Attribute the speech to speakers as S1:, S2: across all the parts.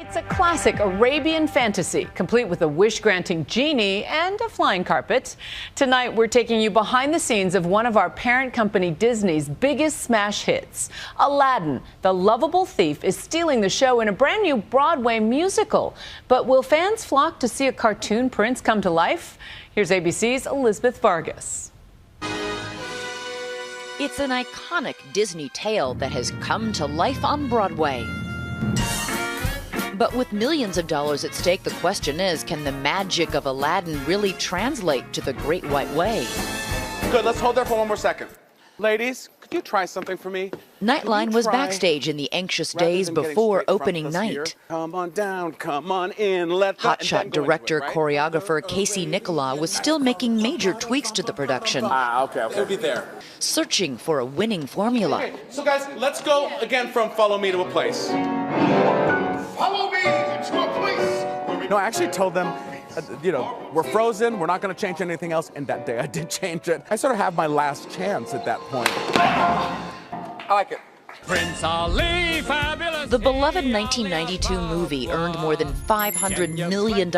S1: It's a classic Arabian fantasy, complete with a wish-granting genie and a flying carpet. Tonight, we're taking you behind the scenes of one of our parent company Disney's biggest smash hits. Aladdin, the lovable thief, is stealing the show in a brand new Broadway musical. But will fans flock to see a cartoon prince come to life? Here's ABC's Elizabeth Vargas.
S2: It's an iconic Disney tale that has come to life on Broadway. But with millions of dollars at stake, the question is, can the magic of Aladdin really translate to the Great White Way?
S3: Good, let's hold there for one more second. Ladies, could you try something for me?
S2: Nightline was backstage in the anxious days before opening night.
S3: Come on down, come on in, let the...
S2: Hotshot director, choreographer Casey Nicola was still making major tweaks to the production.
S3: Okay. It'll be there.
S2: Searching for a winning formula.
S3: Okay, so guys, let's go again from follow me to a place.
S4: Follow me to a place.
S5: No, I actually told them, we're frozen, we're not going to change anything else, and that day I did change it. I sort of have my last chance at that point.
S3: I like it.
S6: Prince Ali, fabulous.
S2: The beloved 1992 movie earned more than $500 million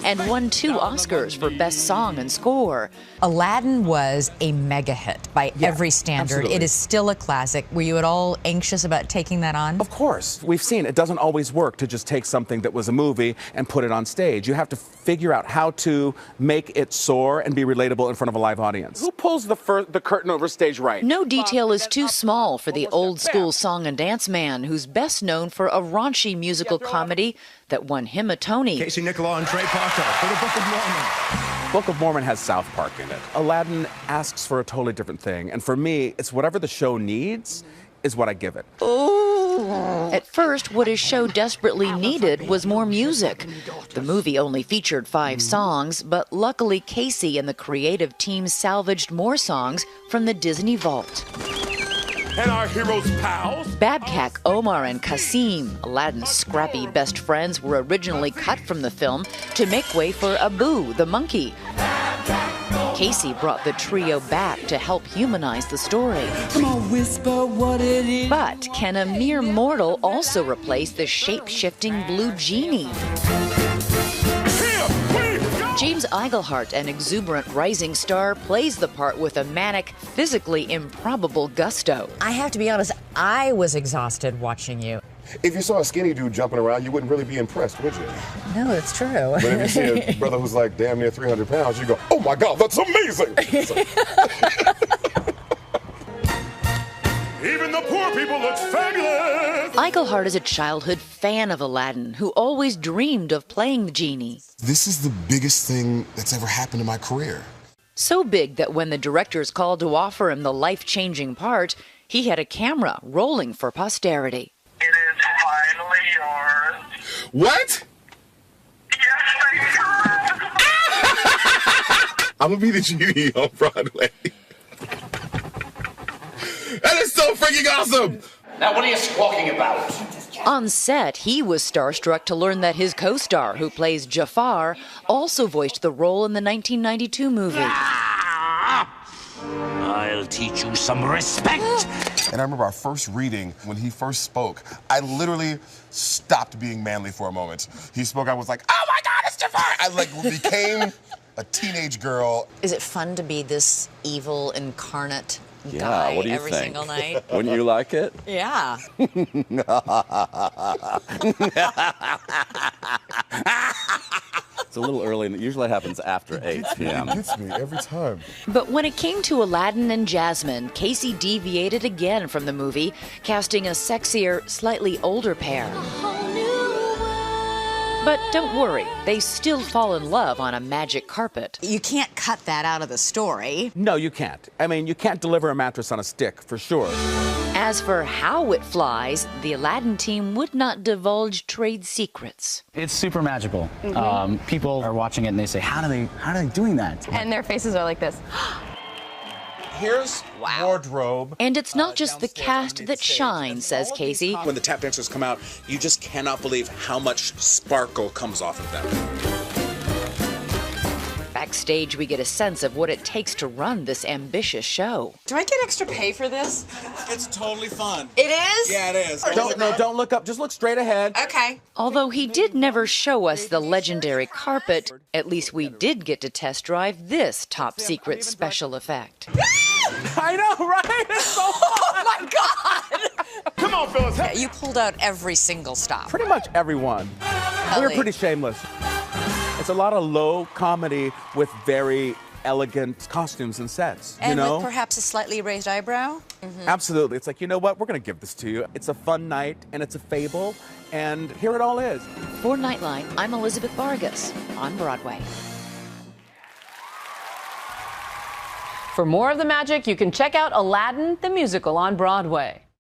S2: and won 2 Oscars for Best Song and Score.
S7: Aladdin was a mega hit by every standard.
S5: Absolutely.
S7: It is still a classic. Were you at all anxious about taking that on?
S5: Of course. We've seen it doesn't always work to just take something that was a movie and put it on stage. You have to figure out how to make it soar and be relatable in front of a live audience.
S3: Who pulls the curtain over stage right?
S2: No detail is too small for the old-school song and dance man who's best known for a raunchy musical comedy that won him a Tony.
S4: Casey Nicola and Trey Parker for the Book of Mormon.
S5: Book of Mormon has South Park in it. Aladdin asks for a totally different thing, and for me, it's whatever the show needs is what I give it.
S2: At first, what his show desperately needed was more music. The movie only featured 5 songs, but luckily Casey and the creative team salvaged more songs from the Disney vault.
S4: And our heroes' pals.
S2: Babkak, Omar, and Kasim, Aladdin's scrappy best friends, were originally cut from the film to make way for Abu, the monkey. Casey brought the trio back to help humanize the story.
S8: Come on, whisper what it is.
S2: But can a mere mortal also replace the shape-shifting blue genie? James Iglehart, an exuberant rising star, plays the part with a manic, physically improbable gusto.
S7: I have to be honest, I was exhausted watching you.
S4: If you saw a skinny dude jumping around, you wouldn't really be impressed, would you?
S7: No, it's true.
S4: But if you see a brother who's like damn near 300 pounds, you go, oh my God, that's amazing! Even the poor people look fabulous!
S2: Iglehart is a childhood fan of Aladdin who always dreamed of playing the genie.
S4: This is the biggest thing that's ever happened in my career.
S2: So big that when the directors called to offer him the life-changing part, he had a camera rolling for posterity.
S9: It is finally yours.
S4: What?
S9: Yes,
S4: I'm gonna be the genie on Broadway. That is so freaking awesome!
S9: Now, what are you squawking about?
S2: On set, he was starstruck to learn that his co-star, who plays Jafar, also voiced the role in the 1992 movie.
S6: I'll teach you some respect.
S4: And I remember our first reading, when he first spoke, I literally stopped being manly for a moment. He spoke, I was like, oh my God, it's Jafar! I became a teenage girl.
S7: Is it fun to be this evil incarnate guy
S10: what do you
S7: every
S10: think?
S7: single night?
S10: Wouldn't you like it?
S7: Yeah.
S10: It's a little early, and it usually happens after 8 p.m.
S4: It gets me every time.
S2: But when it came to Aladdin and Jasmine, Casey deviated again from the movie, casting a sexier, slightly older pair. But don't worry, they still fall in love on a magic carpet.
S7: You can't cut that out of the story.
S5: No, you can't. I mean, you can't deliver a mattress on a stick, for sure.
S2: As for how it flies, the Aladdin team would not divulge trade secrets.
S11: It's super magical. People are watching it and they say, how are they doing that?
S12: And their faces are like this.
S3: Here's wardrobe.
S2: And it's not just the cast that shines, says Casey.
S3: When the tap dancers come out, you just cannot believe how much sparkle comes off of them.
S2: Backstage, we get a sense of what it takes to run this ambitious show.
S12: Do I get extra pay for this?
S5: It's totally fun.
S12: It is?
S5: Yeah, it is. Don't look up. Just look straight ahead.
S12: Okay.
S2: Although he did never show us the legendary carpet, at least we did get to test drive this top secret special effect.
S5: I know, right? It's so fun.
S12: Oh my God!
S3: Come on, Phyllis.
S12: You pulled out every single stop.
S5: Pretty much everyone. We're pretty shameless. It's a lot of low comedy with very elegant costumes and sets.
S12: And
S5: you know?
S12: with perhaps a slightly raised eyebrow?
S5: Absolutely. It's like, you know what? We're going to give this to you. It's a fun night, and it's a fable, and here it all is.
S2: For Nightline, I'm Elizabeth Vargas on Broadway.
S1: For more of the magic, you can check out Aladdin, the musical on Broadway.